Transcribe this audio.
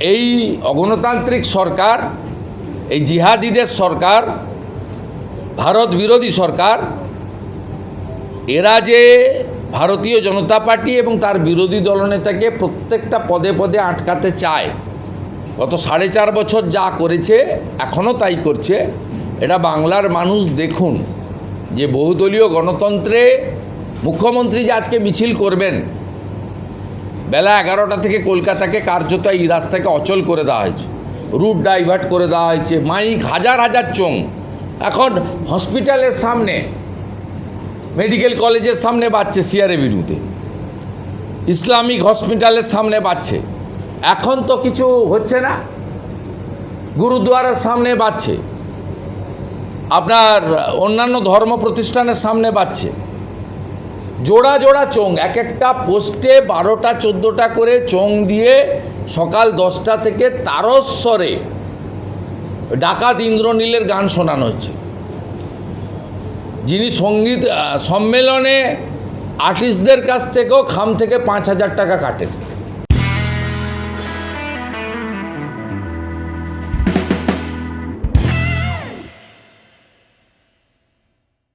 এই অগণতান্ত্রিক সরকার, এই জিহাদিদের সরকার, ভারত বিরোধী সরকার, এরা যে ভারতীয় জনতা পার্টি এবং তার বিরোধী দলনেতাকে প্রত্যেকটা পদে পদে আটকাতে চায়, গত 4.5 বছর যা করেছে এখনও তাই করছে। এটা বাংলার মানুষ দেখুন যে বহুদলীয় গণতন্ত্রে মুখ্যমন্ত্রী যে আজকে মিছিল করবেন, বেলা 11টা থেকে কলকাতাকে কার্যত এই রাস্তাকে অচল করে দেওয়া হয়েছে, রুট ডাইভার্ট করে দেওয়া হয়েছে, মাইক হাজার হাজার চোং এখন হসপিটালের সামনে, মেডিকেল কলেজের সামনে বাজছে, সিআরএ বিরুদ্ধে ইসলামিক হসপিটালের সামনে বাজছে, এখন তো কিছু হচ্ছে না, গুরুদুয়ারার সামনে বাজছে, আপনার অন্যান্য ধর্ম প্রতিষ্ঠানের সামনে বাজছে, জোড়া জোড়া চোং, এক একটা পোস্টে 12টা 14টা করে চোং দিয়ে সকাল 10টা থেকে তারস্বরে ডাকাত ইন্দ্রনীলের গান শোনানো হচ্ছে। যিনি সঙ্গীত সম্মেলনে আর্টিস্টদের কাছ থেকেও খাম থেকে 5,000 টাকা কাটেন।